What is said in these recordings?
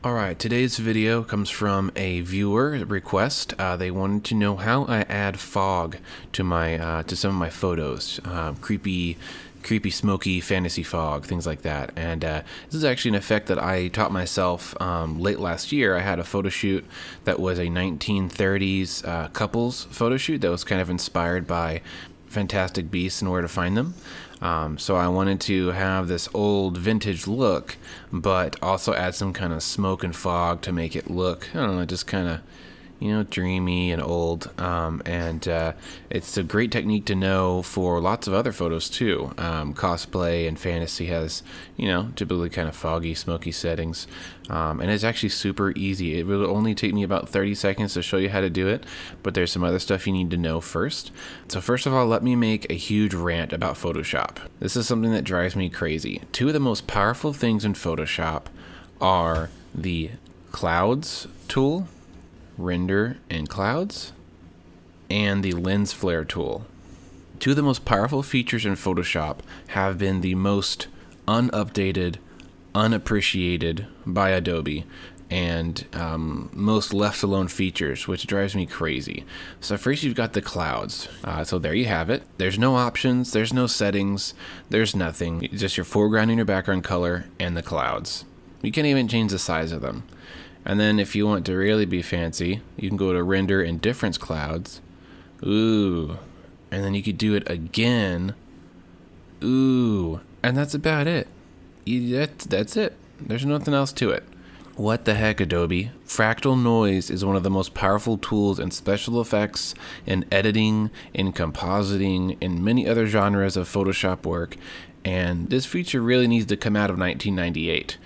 Alright, today's video comes from a viewer request. They wanted to know how I add fog to my to some of my photos. Creepy, smoky fantasy fog, things like that. And this is actually an effect that I taught myself late last year. I had a photo shoot that was a 1930s couples photo shoot that was kind of inspired by Fantastic Beasts and Where to Find Them. So I wanted to have this old vintage look, but also add some kind of smoke and fog to make it look, I don't know, just kind of, dreamy and old. It's a great technique to know for lots of other photos too. Cosplay and fantasy has, typically kind of foggy, smoky settings. And it's actually super easy. It will only take me about 30 seconds to show you how to do it, but there's some other stuff you need to know first. So first of all, let me make a huge rant about Photoshop. This is something that drives me crazy. Two of the most powerful things in Photoshop are the clouds tool, render and clouds, and the lens flare tool. Two of the most powerful features in Photoshop have been the most unupdated, unappreciated by Adobe, and most left alone features, which drives me crazy. So first you've got the clouds. So there you have it. There's no options, there's no settings, there's nothing. It's just your foreground and your background color and the clouds. You can't even change the size of them. And then if you want to really be fancy, you can go to render and difference clouds. Ooh. And then you could do it again. Ooh. And that's about it. That's it. There's nothing else to it. What the heck, Adobe? Fractal noise is one of the most powerful tools in special effects, in editing, in compositing, in many other genres of Photoshop work. And this feature really needs to come out of 1998.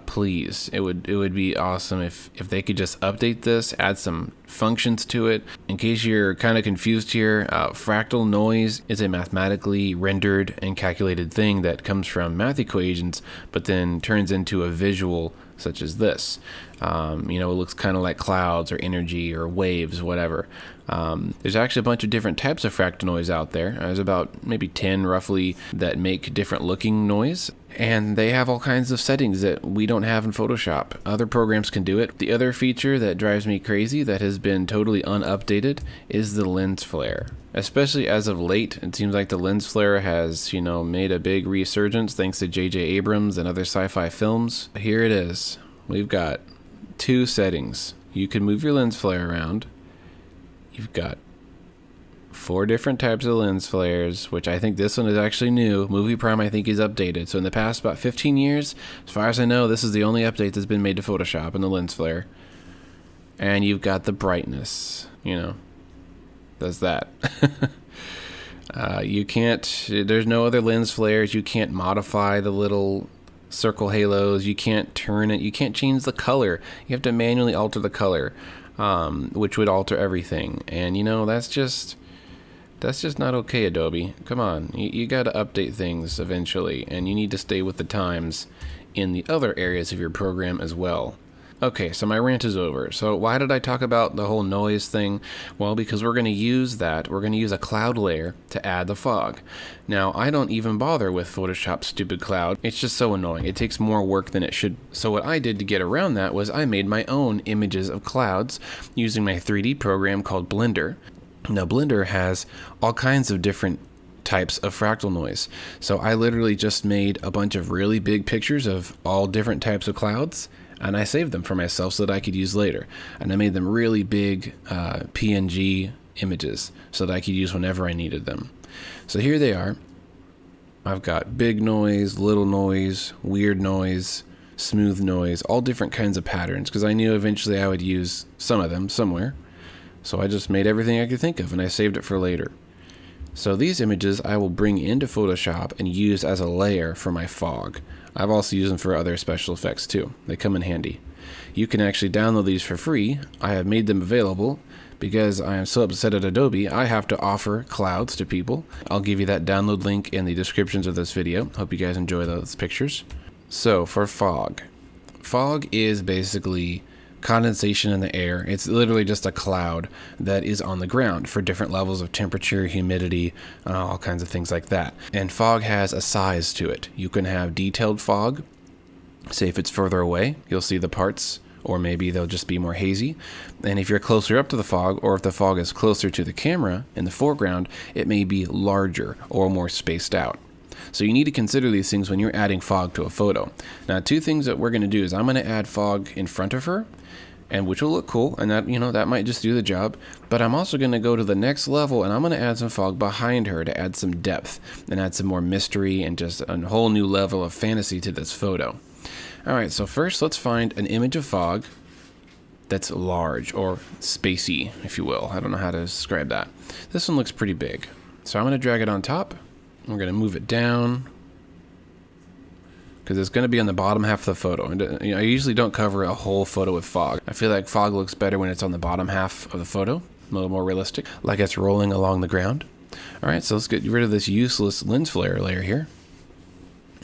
Please, it would be awesome if they could just update this, add some functions to it. In case you're kind of confused here, fractal noise is a mathematically rendered and calculated thing that comes from math equations, but then turns into a visual such as this. It looks kind of like clouds or energy or waves, whatever. There's actually a bunch of different types of fractal noise out there. There's about maybe 10 roughly that make different looking noise. And they have all kinds of settings that we don't have in Photoshop. Other programs can do it. The other feature that drives me crazy that has been totally unupdated is the lens flare. Especially as of late, it seems like the lens flare has, made a big resurgence thanks to J.J. Abrams and other sci-fi films. Here it is. We've got two settings. You can move your lens flare around. You've got 4 different types of lens flares, which I think this one is actually new. Movie Prime, I think, is updated. So in the past about 15 years, as far as I know, this is the only update that's been made to Photoshop in the lens flare. And you've got the brightness, That's that. You can't, there's no other lens flares. You can't modify the little circle halos. You can't turn it. You can't change the color. You have to manually alter the color, which would alter everything. And, that's just not okay, Adobe. Come on, you got to update things eventually, and you need to stay with the times in the other areas of your program as well. Okay, so my rant is over. So why did I talk about the whole noise thing? Well, because we're going to use that. We're going to use a cloud layer to add the fog. Now, I don't even bother with Photoshop's stupid cloud. It's just so annoying. It takes more work than it should. So what I did to get around that was I made my own images of clouds using my 3D program called Blender. Now, Blender has all kinds of different types of fractal noise. So I literally just made a bunch of really big pictures of all different types of clouds, and I saved them for myself so that I could use later. And I made them really big PNG images so that I could use whenever I needed them. So here they are. I've got big noise, little noise, weird noise, smooth noise, all different kinds of patterns, because I knew eventually I would use some of them somewhere. So I just made everything I could think of, and I saved it for later. So these images I will bring into Photoshop and use as a layer for my fog. I've also used them for other special effects too. They come in handy. You can actually download these for free. I have made them available because I am so upset at Adobe, I have to offer clouds to people. I'll give you that download link in the descriptions of this video. Hope you guys enjoy those pictures. So for fog. Fog is basically condensation in the air. It's literally just a cloud that is on the ground for different levels of temperature, humidity, all kinds of things like that. And fog has a size to it. You can have detailed fog, Say if it's further away, you'll see the parts, or maybe they'll just be more hazy. And if you're closer up to the fog, or if the fog is closer to the camera in the foreground, it may be larger or more spaced out. So you need to consider these things when you're adding fog to a photo. Now, two things that we're going to do is I'm going to add fog in front of her, and which will look cool, and that, that might just do the job. But I'm also going to go to the next level, and I'm going to add some fog behind her to add some depth and add some more mystery and just a whole new level of fantasy to this photo. All right, so first let's find an image of fog that's large or spacey, if you will. I don't know how to describe that. This one looks pretty big. So I'm going to drag it on top. We're going to move it down because it's going to be on the bottom half of the photo. And I usually don't cover a whole photo with fog. I feel like fog looks better when it's on the bottom half of the photo, a little more realistic, like it's rolling along the ground. All right, so let's get rid of this useless lens flare layer here.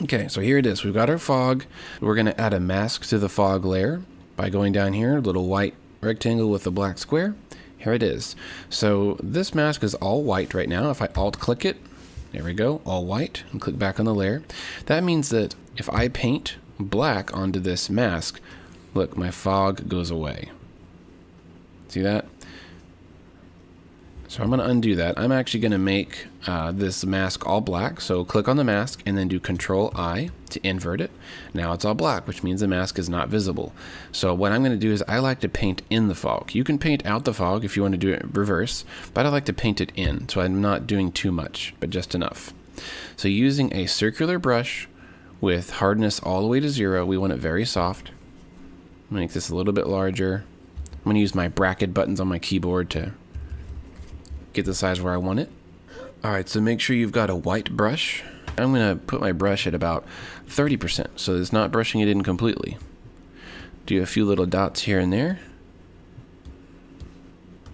Okay, so here it is. We've got our fog. We're going to add a mask to the fog layer by going down here, a little white rectangle with a black square. Here it is. So this mask is all white right now. If I alt-click it, there we go, all white, and click back on the layer. That means that if I paint black onto this mask, look, my fog goes away. See that? So I'm going to undo that. I'm actually going to make this mask all black. So click on the mask and then do Control-I to invert it. Now it's all black, which means the mask is not visible. So what I'm going to do is I like to paint in the fog. You can paint out the fog if you want to do it reverse, but I like to paint it in. So I'm not doing too much, but just enough. So using a circular brush with hardness all the way to 0, we want it very soft. Make this a little bit larger. I'm going to use my bracket buttons on my keyboard to get the size where I want it. Alright, so make sure you've got a white brush. I'm going to put my brush at about 30%, so it's not brushing it in completely. Do a few little dots here and there.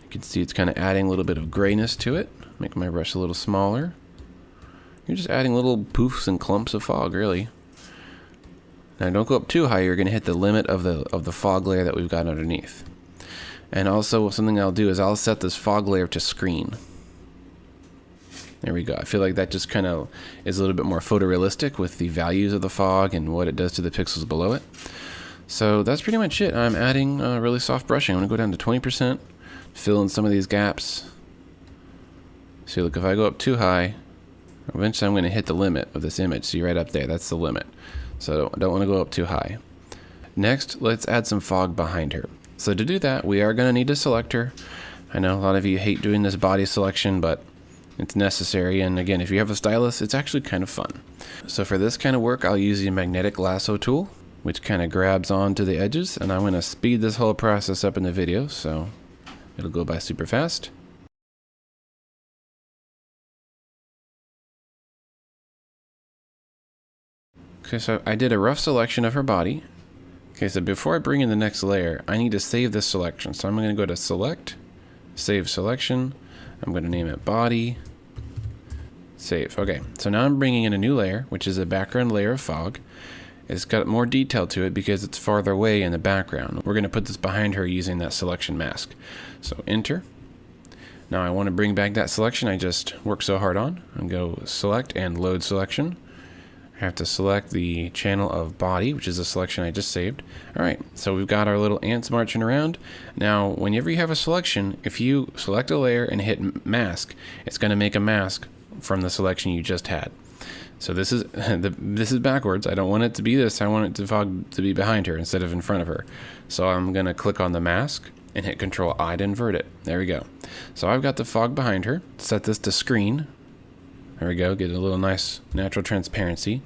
You can see it's kind of adding a little bit of grayness to it. Make my brush a little smaller. You're just adding little poofs and clumps of fog, really. Now don't go up too high, you're going to hit the limit of the fog layer that we've got underneath. And also something I'll do is I'll set this fog layer to screen. There we go. I feel like that just kind of is a little bit more photorealistic with the values of the fog and what it does to the pixels below it. So that's pretty much it. I'm adding really soft brushing. I'm going to go down to 20%, fill in some of these gaps. See, look, if I go up too high, eventually I'm going to hit the limit of this image. See right up there, that's the limit. So I don't want to go up too high. Next, let's add some fog behind her. So to do that, we are going to need a selector. I know a lot of you hate doing this body selection, but it's necessary. And again, if you have a stylus, it's actually kind of fun. So for this kind of work, I'll use the magnetic lasso tool, which kind of grabs onto the edges. And I'm going to speed this whole process up in the video, so it'll go by super fast. Okay, so I did a rough selection of her body. Okay, so before I bring in the next layer, I need to save this selection. So I'm going to go to Select, Save Selection. I'm going to name it Body, Save. Okay, so now I'm bringing in a new layer, which is a background layer of fog. It's got more detail to it because it's farther away in the background. We're going to put this behind her using that selection mask. So Enter. Now I want to bring back that selection I just worked so hard on. And go Select and Load Selection. I have to select the channel of body, which is a selection I just saved. Alright, so we've got our little ants marching around. Now, whenever you have a selection, if you select a layer and hit mask, it's going to make a mask from the selection you just had. So this is this is backwards. I don't want it to be this. I want it to be behind her instead of in front of her. So I'm going to click on the mask and hit Control-I to invert it. There we go. So I've got the fog behind her. Set this to screen. There we go, get a little nice natural transparency.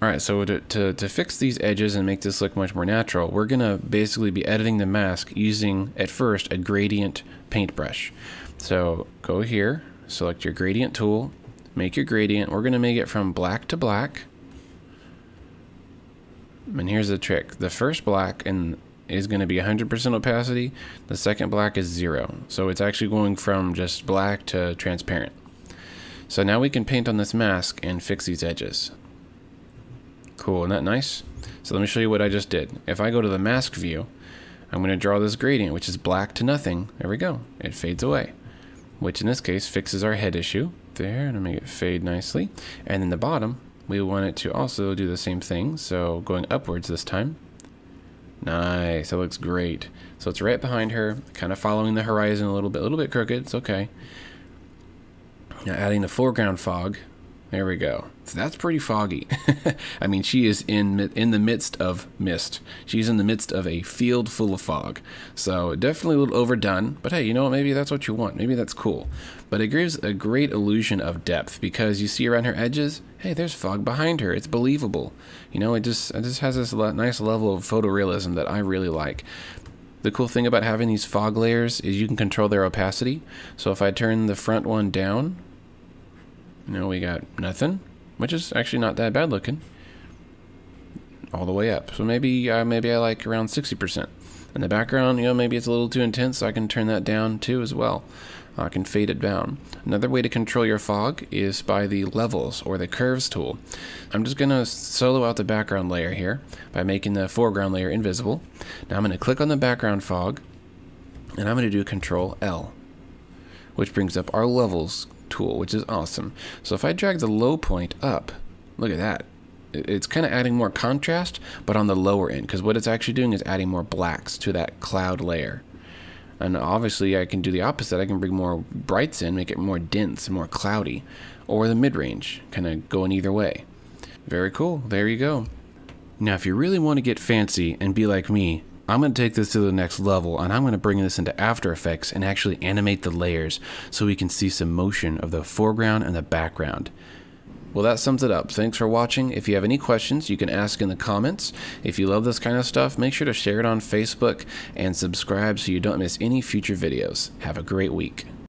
Alright, so to fix these edges and make this look much more natural, we're going to basically be editing the mask using, at first, a gradient paintbrush. So go here, select your gradient tool, make your gradient. We're going to make it from black to black. And here's the trick. The first black is going to be 100% opacity. The second black is 0. So it's actually going from just black to transparent. So now we can paint on this mask and fix these edges. Cool, isn't that nice? So let me show you what I just did. If I go to the mask view, I'm going to draw this gradient, which is black to nothing. There we go. It fades away, which in this case fixes our head issue. There, and I'll make it fade nicely. And then the bottom, we want it to also do the same thing. So going upwards this time. Nice, that looks great. So it's right behind her, kind of following the horizon a little bit crooked. It's okay. Now adding the foreground fog. There we go. So that's pretty foggy. I mean, she is in the midst of mist. She's in the midst of a field full of fog. So definitely a little overdone. But hey, you know what? Maybe that's what you want. Maybe that's cool. But it gives a great illusion of depth because you see around her edges, hey, there's fog behind her. It's believable. You know, it just has this nice level of photorealism that I really like. The cool thing about having these fog layers is you can control their opacity. So if I turn the front one down, we got nothing, which is actually not that bad looking. All the way up. So maybe I like around 60%. In the background, maybe it's a little too intense, so I can turn that down too as well. I can fade it down. Another way to control your fog is by the levels or the curves tool. I'm just going to solo out the background layer here by making the foreground layer invisible. Now I'm going to click on the background fog, and I'm going to do Control L, which brings up our levels tool, which is awesome. So if I drag the low point up, look at that. It's kind of adding more contrast, but on the lower end, because what it's actually doing is adding more blacks to that cloud layer. And obviously I can do the opposite. I can bring more brights in, make it more dense and more cloudy, or the mid-range, kind of going either way. Very cool. There you go. Now if you really want to get fancy and be like me, I'm going to take this to the next level, and I'm going to bring this into After Effects and actually animate the layers so we can see some motion of the foreground and the background. Well, that sums it up. Thanks for watching. If you have any questions, you can ask in the comments. If you love this kind of stuff, make sure to share it on Facebook and subscribe so you don't miss any future videos. Have a great week.